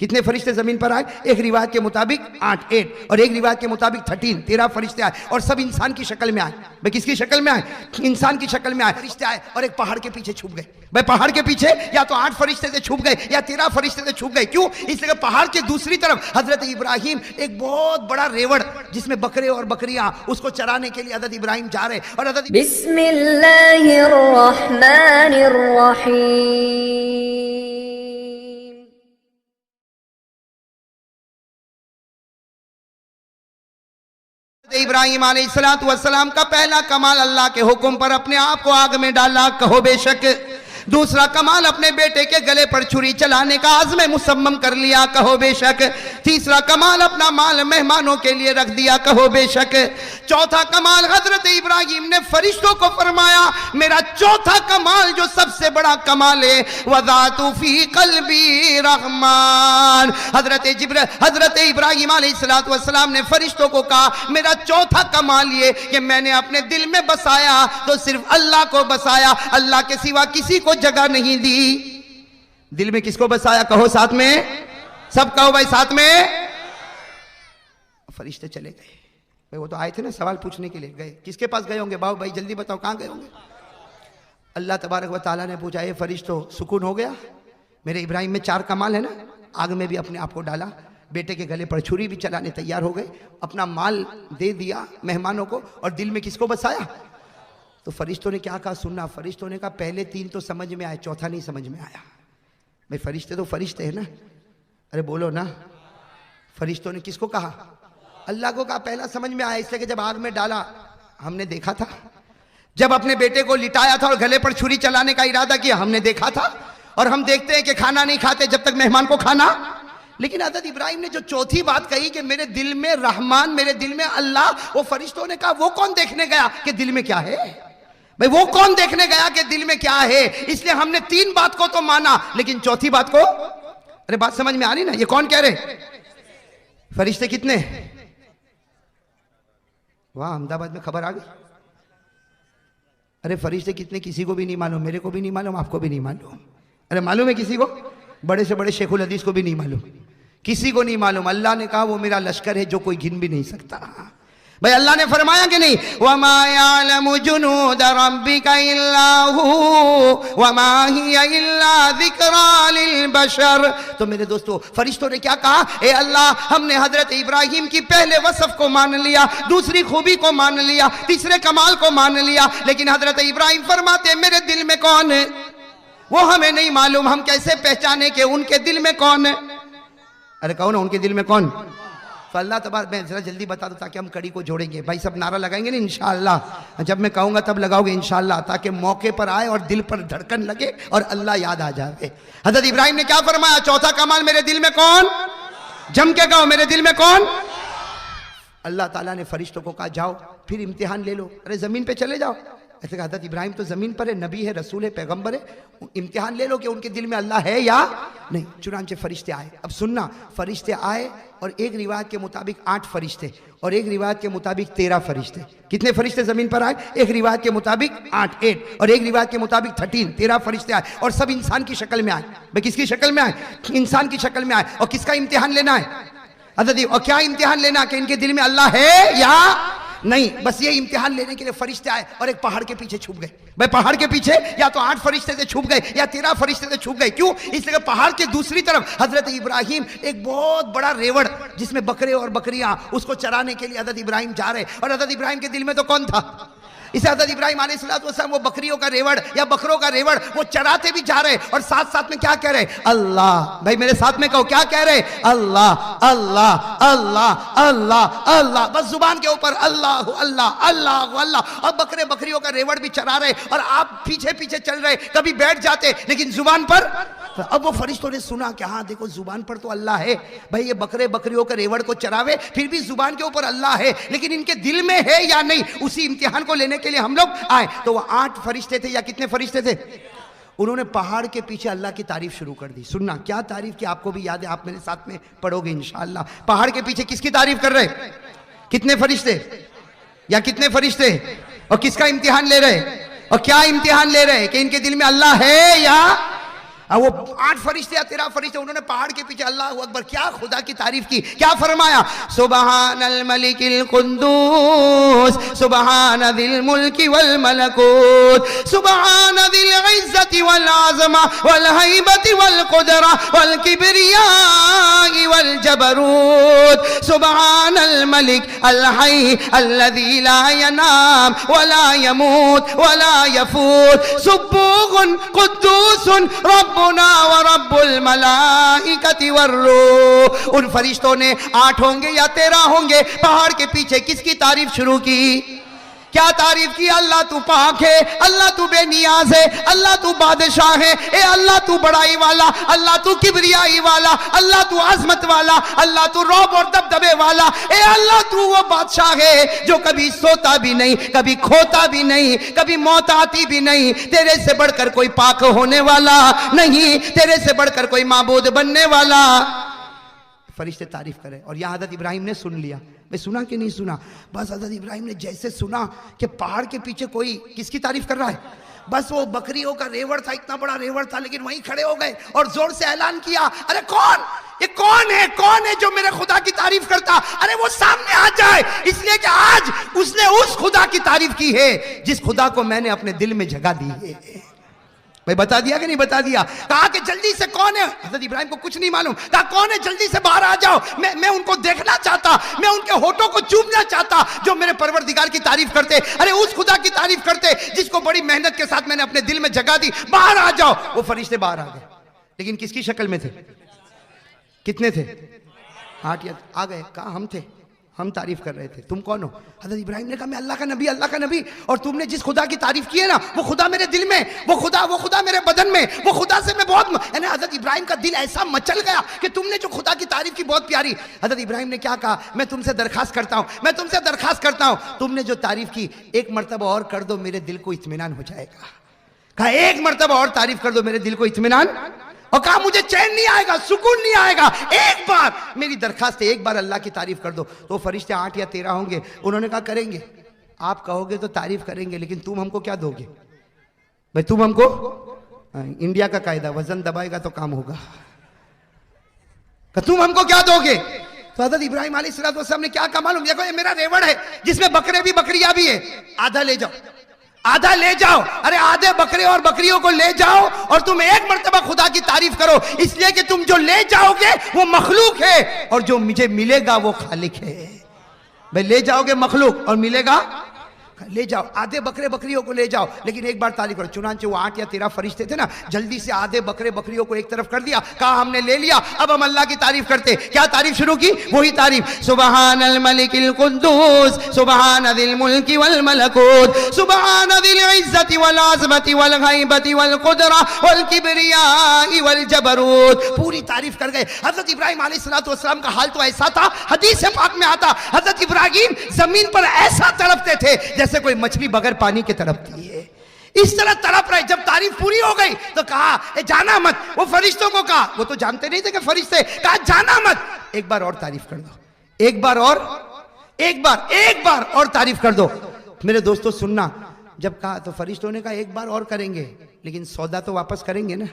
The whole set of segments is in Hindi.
कितने फरिश्ते जमीन पर आए? एक रिवायत के मुताबिक 8 और एक रिवायत के मुताबिक 13 फरिश्ते आए और सब इंसान की शक्ल में आए। भाई किसकी शक्ल में आए? इंसान की शक्ल में आए। फरिश्ते आए और एक पहाड़ के पीछे छुप गए। भाई पहाड़ के पीछे या तो 8 फरिश्ते से छुप गए या 13 फरिश्ते से छुप गए। क्यों? इसलिए पहाड़ के दूसरी तरफ हजरत इब्राहिम एक बहुत बड़ा रेवड़ जिसमें बकरे और बकरियां उसको चराने के लिए हजरत इब्राहिम जा रहे और हजरत बिस्मिल्लाहिर्रहमानिर्रहीम। इब्राहिम अलैहिस्सलातु वस्सलाम का पहला कमाल अल्लाह के हुक्म पर अपने आप को आग में डाला, कहो बेशक। दूसरा कमाल अपने बेटे के गले पर छुरी चलाने का आज़्म मुसम्मम कर लिया, कहो बेशक। तीसरा कमाल अपना माल मेहमानों के लिए रख दिया, कहो बेशक। चौथा कमाल हजरत इब्राहिम ने फरिश्तों को फरमाया, मेरा चौथा कमाल जो सबसे बड़ा कमाल है, वज़ातु फी क़ल्बी रहमान। हजरत इब्राहिम अलैहिस्सलातु वस्सलाम ने फरिश्तों को कहा, मेरा चौथा कमाल ये कि मैंने अपने दिल में बसाया तो सिर्फ अल्लाह को बसाया, अल्लाह के सिवा किसी को जगह नहीं दी। दिल में किसको बसाया? कहो साथ में, सब कहो भाई साथ में। फरिश्ते चले गए। भाई वो तो आए थे ना सवाल पूछने के लिए, गए किसके पास गए होंगे? बाबू भाई जल्दी बताओ कहां गए होंगे? अल्लाह तबारक व तआला ने पूछा, ये फरिश्तों सुकून हो गया? मेरे इब्राहिम में 4 कमाल है ना, आग में भी अपने आप को डाला, बेटे के गले पर छुरी भी चलाने तैयार हो गए, अपना माल दे दिया मेहमानों को और दिल में किसको बसाया? तो फरिश्तों ने क्या कहा? सुनना, फरिश्तों ने कहा पहले 3 तो समझ में आए, चौथा नहीं समझ में आया। भाई फरिश्ते तो फरिश्ते हैं ना, अरे बोलो ना। फरिश्तों ने किसको कहा? अल्लाह को कहा। पहला समझ में आया इसलिए कि जब आग में डाला हमने देखा था, जब अपने बेटे को लिटाया था और गले पर छुरी चलाने का इरादा किया हमने देखा था, और हम देखते हैं कि खाना नहीं खाते जब तक मेहमान को खाना। लेकिन हज़रत इब्राहिम ने जो चौथी बात कही कि मेरे दिल में रहमान, मेरे दिल में अल्लाह, वो फरिश्तों ने कहा वो कौन देखने गया कि दिल में क्या है? भाई वो कौन देखने गया कि दिल में क्या है? इसलिए हमने 3 बात को तो माना, लेकिन चौथी बात को, अरे बात समझ में आ रही ना? ये कौन कह रहे? फरिश्ते कितने? वाह, अहमदाबाद में खबर आ गई। अरे फरिश्ते कितने किसी को भी नहीं मालूम, मेरे को भी नहीं मालूम, आपको भी नहीं मालूम। अरे मालूम है किसी को? बड़े से बड़े शेखुल हदीस को भी नहीं मालूम, किसी को नहीं मालूम। अल्लाह ने कहा वो मेरा लश्कर है जो कोई गिन भी नहीं सकता। भाई अल्लाह ने फरमाया कि नहीं, वमा यअलमु जुनूद रब्बिका इल्ला हू वमा हिया इल्ला ज़िक्रा लिल बशर। तो मेरे दोस्तों, फरिश्तों ने क्या कहा? ए अल्लाह, हमने हजरत इब्राहिम की पहले वसफ को मान लिया, दूसरी खूबी को मान लिया, तीसरे कमाल को मान लिया, लेकिन हजरत इब्राहिम फरमाते मेरे दिल में कौन है वो हमें नहीं मालूम। हम कैसे पहचाने कि उनके दिल में कौन है? अरे कहो ना, उनके दिल में कौन? तो अल्लाह तबारक, मैं जरा जल्दी बता दूं ताकि हम कड़ी को जोड़ेंगे। भाई सब नारा लगाएंगे ना इंशाअल्लाह, जब मैं कहूंगा तब लगाओगे इंशाअल्लाह, ताकि मौके पर आए और दिल पर धड़कन लगे और अल्लाह याद आ जाए। हजरत इब्राहिम ने क्या फरमाया? चौथा कमाल, मेरे दिल में कौन? जम के कहो, मेरे दिल में कौन? अल्लाह ताला ने फरिश्तों को कहा जाओ फिर इम्तिहान ले लो। अरे जमीन पे चले जाओ। ऐसे कहा हज़रत इब्राहिम तो ज़मीन पर है, नबी है, रसूल है, पैगंबर है, इम्तिहान ले लो कि उनके दिल में अल्लाह है या नहीं। चुनांचे फरिश्ते आए। अब सुनना, फरिश्ते आए और एक रिवायत के मुताबिक 8 फरिश्ते और एक रिवायत के मुताबिक 13 फरिश्ते। कितने फरिश्ते ज़मीन पर आए? एक रिवायत के मुताबिक 8 और एक रिवायत के मुताबिक 13 फरिश्ते आए और सब इंसान की शक्ल में आए। भाई किसकी शक्ल में आए? इंसान की शक्ल में आए। और किसका इम्तिहान लेना है? हज़रत, और क्या इम्तिहान लेना कि इनके दिल में अल्लाह है या नहीं? बस ये इम्तिहान लेने के लिए फरिश्ते आए और एक पहाड़ के पीछे छुप गए। भाई पहाड़ के पीछे या तो 8 फरिश्ते से छुप गए या 13 फरिश्ते से छुप गए। क्यों? इसलिए पहाड़ के दूसरी तरफ हजरत इब्राहिम एक बहुत बड़ा रेवड़ जिसमें बकरे और बकरियां उसको चराने के लिए हजरत इब्राहिम जा रहे, और हजरत इब्राहिम के दिल में तो कौन था? इसे हजरत इब्राहिम अलैहिस्सलाम वो बकरियों का रेवड़ या बकरों का रेवड़ वो चराते भी जा रहे और साथ साथ में क्या कह रहे? अल्लाह। भाई मेरे साथ में कहो, क्या कह रहे? अल्लाह अल्लाह अल्लाह अल्लाह अल्लाह। बस जुबान के ऊपर अल्लाह अल्लाह अल्लाह अल्लाह। और बकरे बकरियों का रेवड़ भी चरा रहे और आप पीछे पीछे चल रहे, कभी बैठ जाते लेकिन जुबान पर। अब वो फरिश्तों ने सुना कि हाँ देखो जुबान पर तो अल्लाह है। भाई ये बकरे बकरियों के रेवड़ को चरावे फिर भी जुबान के ऊपर अल्लाह है, लेकिन इनके दिल में है या नहीं, उसी इम्तिहान को लेने के लिए हम लोग आए। तो वो 8 फरिश्ते थे या कितने फरिश्ते थे? उन्होंने पहाड़ के पीछे अल्लाह की तारीफ शुरू कर दी। सुनना क्या तारीफ की, आपको भी याद है, आप मेरे साथ में पढ़ोगे इंशाअल्लाह। पहाड़ के पीछे किसकी तारीफ कर रहे? कितने फरिश्ते या कितने फरिश्ते? और किसका इम्तिहान ले रहे? और क्या इम्तिहान ले रहे कि इनके दिल में अल्लाह है या? अब वो 8 फरिश्ते या 13 फरिश्ते, उन्होंने पहाड़ के पीछे अल्लाह अकबर क्या खुदा की तारीफ की, क्या फरमाया, सुबहानल मलिकिल कुद्दूस सुबहानदिल मुल्की वल मलकूत सुबहानदिल इज्जति वल आज़मा वल हैबति वल कुदरा वल किब्रिया वल जबरूत सुबहानल मलिक अल हय्य अल्लज़ी ला यनाम वला यमूत वला यफूत सुब्बूहुन कुद्दूसुन रब्बुना व रब्बुल मलाइकति वर्रूह। उन फरिश्तों ने 8 होंगे या 13 होंगे, पहाड़ के पीछे किसकी तारीफ शुरू की? क्या तारीफ की? अल्लाह तू पाक है, अल्लाह तू बेनियाज है, अल्लाह तू बादशाह है, ए अल्लाह तू बड़ाई वाला, अल्लाह तू किबरियाई वाला, अल्लाह तू आजमत वाला, अल्लाह तू रौब और दबदबे वाला, ए अल्लाह तू वो बादशाह है जो कभी सोता भी नहीं, कभी खोता भी नहीं, कभी मौत आती भी नहीं। तेरे से बढ़कर कोई पाक होने वाला नहीं, तेरे से बढ़कर कोई माबूद बनने वाला। फरिश्ते तारीफ करें। और यह हज़रत इब्राहिम ने सुन लिया। मैं सुना कि नहीं सुना? बस हज़रत इब्राहिम ने जैसे सुना कि पहाड़ के पीछे कोई किसकी तारीफ कर रहा है, बस वो बकरियों का रेवड़ था, इतना बड़ा रेवड़ था, लेकिन वहीं खड़े हो गए और जोर से ऐलान किया, अरे कौन, ये कौन है जो मेरे खुदा की तारीफ करता? अरे वो सामने आ जाए, इसलिए कि आज उसने उस खुदा की तारीफ की है जिस खुदा को मैंने अपने दिल में जगह दी है। भाई बता दिया कि नहीं बता दिया? कहा कि जल्दी से कौन है? हज़रत इब्राहिम को कुछ नहीं मालूम, कहा कौन है, जल्दी से बाहर आ जाओ, मैं उनको देखना चाहता, मैं उनके होठों को चूमना चाहता जो मेरे परवरदिगार की तारीफ करते, अरे उस खुदा की तारीफ करते जिसको बड़ी मेहनत के साथ मैंने अपने दिल में जगह दी, बाहर आ जाओ। वो फरिश्ते बाहर आ गए, लेकिन किसकी शक्ल में थे? कितने थे? 8 या आ गए। कहा हम थे, हम तारीफ कर रहे थे, तुम कौन हो? हज़रत इब्राहिम ने कहा मैं अल्लाह का नबी, अल्लाह का नबी। और तुमने जिस खुदा की तारीफ की है ना, वो खुदा मेरे दिल में, वो खुदा मेरे बदन में, वो खुदा से मैं बहुत, यानी हज़रत इब्राहिम का दिल ऐसा मचल गया कि तुमने जो खुदा की तारीफ की बहुत प्यारी। हज़रत इब्राहिम ने क्या कहा, मैं तुमसे दरखास्त करता हूँ, तुमने जो तारीफ की एक मरतबा और कर दो, मेरे दिल को इत्मीनान हो जाएगा। कहा एक मरतबा और तारीफ कर दो, मेरे दिल को इत्मीनान, और कहा मुझे चैन नहीं आएगा, सुकून नहीं आएगा, एक बार मेरी दरखास्त है, एक बार अल्लाह की तारीफ कर दो। तो फरिश्ते 8 या 13 होंगे, उन्होंने कहा करेंगे, आप कहोगे तो तारीफ करेंगे, लेकिन तुम हमको क्या दोगे? भाई तुम हमको, इंडिया का कायदा, वजन दबाएगा तो काम होगा, तुम हमको क्या दोगे? तो हज़रत इब्राहिम अलैहिस्सलाम ने क्या कहा मालूम? देखो ये मेरा रेवड़ है जिसमें बकरे भी बकरियां भी है, आधा ले जाओ, आधा ले जाओ, अरे आधे बकरे और बकरियों को ले जाओ और तुम एक मर्तबा खुदा की तारीफ करो, इसलिए कि तुम जो ले जाओगे वो मखलूक है और जो मुझे मिलेगा वो खालिक है। भाई ले जाओगे मखलूक और मिलेगा, ले जाओ, आधे बकरे बकरियों को ले जाओ, लेकिन एक बार तारीफ करो। चुनांचे वो 8 या 13 फरिश्ते थे ना, जल्दी से आधे बकरे बकरियों को एक तरफ कर दिया, कहा हमने ले लिया, अब हम अल्लाह की तारीफ करते। क्या तारीफ शुरू की? वही तारीफ, सुबहानल मलिकिल कुद्दूस सुबहानदिल मुल्की वल मलकूत सुबहानदिल इज्जति वल आज़मति वल गैबति वल कुदरा वल किब्रिया वल जबरूत। पूरी तारीफ कर गए। हजरत इब्राहिम अलैहिस्सलाम का हाल तो ऐसा था, हदीस पाक में आता, हजरत इब्राहिम जमीन पर ऐसा तड़पते थे जैसे कोई मछली बगैर पानी के तड़पती है, इस तरह तड़प रहे। जब तारीफ पूरी हो गई तो कहा ए जाना मत, वो फरिश्तों को कहा, वो तो जानते नहीं थे कि फरिश्ते, कहा जाना मत, एक बार और तारीफ कर दो, एक बार और तारीफ कर दो। मेरे दोस्तों सुनना, जब कहा तो फरिश्तों ने कहा एक बार और करेंगे, लेकिन सौदा तो वापस करेंगे ना।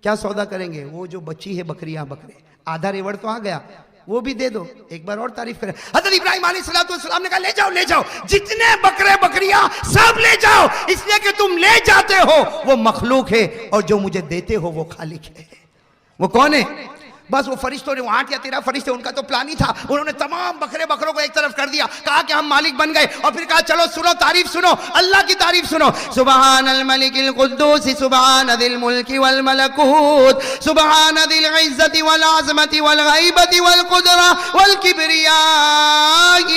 क्या सौदा करेंगे? वो जो बची है बकरियां बकरे, आधा रेवड़ तो आ गया, वो भी दे दो, एक बार और तारीफ करें। हज़रत इब्राहिम अलैहिस्सलाम ने कहा ले जाओ, जितने बकरे बकरियां सब ले जाओ, इसलिए कि तुम ले जाते हो वो मखलूक है और जो मुझे देते हो वो खालिक है। वो कौन है? बस वो फरिश्तों ने, वो 8 या 13 फरिश्ते, उनका तो प्लान ही था, उन्होंने तमाम बकरे बकरों को एक तरफ कर दिया, कहा कि हम मालिक बन गए, और फिर कहा चलो सुनो तारीफ सुनो, अल्लाह की तारीफ सुनो। सुबहानल मलिकिल कुद्दूस सुबहानदिल मुल्की वल मलकूत सुबहानदिल इज्जति वल आज़मति वल गैबति वल कुदरा वल किब्रिया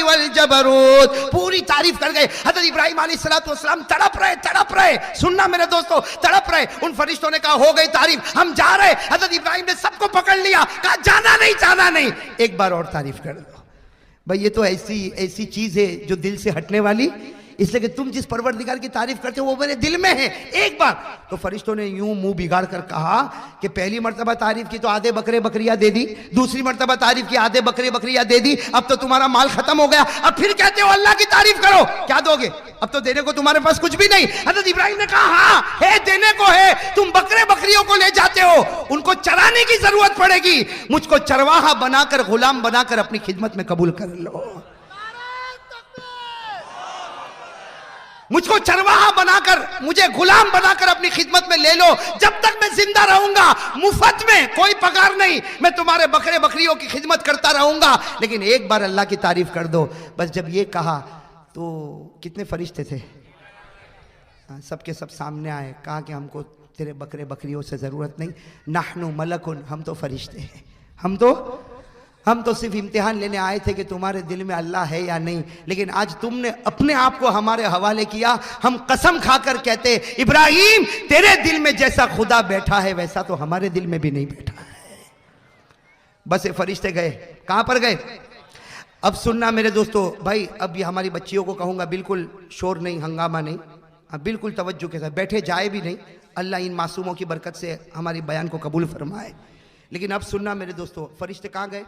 वल जबरूत। पूरी तारीफ कर गए। हज़रत इब्राहिम अलैहिस्सलाम तड़प रहे, सुनना मेरे दोस्तों, तड़प रहे। उन फरिश्तों ने कहा हो गई तारीफ, हम जा रहे। हज़रत इब्राहिम ने सबको पकड़ लिया, कहा जाना नहीं, एक बार और तारीफ कर दो। भाई ये तो ऐसी चीज है जो दिल से हटने वाली इसलिए कि तुम जिस परवरदिगार की तारीफ करते हो वो मेरे दिल में है। एक बार तो फरिश्तों ने यूं मुंह बिगाड़ कर कहा कि पहली मर्तबा तारीफ की तो आधे बकरे बकरियां दे दी, दूसरी मर्तबा तारीफ की आधे बकरे बकरियां दे दी, अब तो तुम्हारा माल खत्म हो गया, अब फिर कहते हो अल्लाह की तारीफ करो, क्या दोगे? अब तो देने को तुम्हारे पास कुछ भी नहीं। हजरत इब्राहिम ने कहा हाँ है, देने को है, तुम बकरे बकरियों को ले जाते हो, उनको चराने की जरूरत पड़ेगी, मुझको चरवाहा बनाकर गुलाम बनाकर अपनी खिदमत में कबूल कर लो, मुझको चरवाहा बनाकर, मुझे गुलाम बनाकर अपनी खिदमत में ले लो, जब तक मैं जिंदा रहूंगा मुफ्त में, कोई पगार नहीं, मैं तुम्हारे बकरे बकरियों की खिदमत करता रहूंगा, लेकिन एक बार अल्लाह की तारीफ कर दो। बस जब ये कहा तो कितने फरिश्ते थे, सबके सब सामने आए, कहा कि हमको तेरे बकरे बकरियों से जरूरत नहीं, नाहनु मलकुन, हम तो फरिश्ते हैं, हम तो सिर्फ इम्तिहान लेने आए थे कि तुम्हारे दिल में अल्लाह है या नहीं, लेकिन आज तुमने अपने आप को हमारे हवाले किया। हम कसम खाकर कहते इब्राहिम तेरे दिल में जैसा खुदा बैठा है वैसा तो हमारे दिल में भी नहीं बैठा है। बस ये फरिश्ते गए, कहां पर गए? अब सुनना मेरे दोस्तों, भाई अब ये हमारी बच्चियों को कहूंगा बिल्कुल शोर नहीं, हंगामा नहीं, बिल्कुल तवज्जो के साथ बैठे, जाए भी नहीं, अल्लाह इन मासूमों की बरकत से हमारी बयान को कबूल फरमाए। लेकिन अब सुनना मेरे दोस्तों, फरिश्ते कहां गए?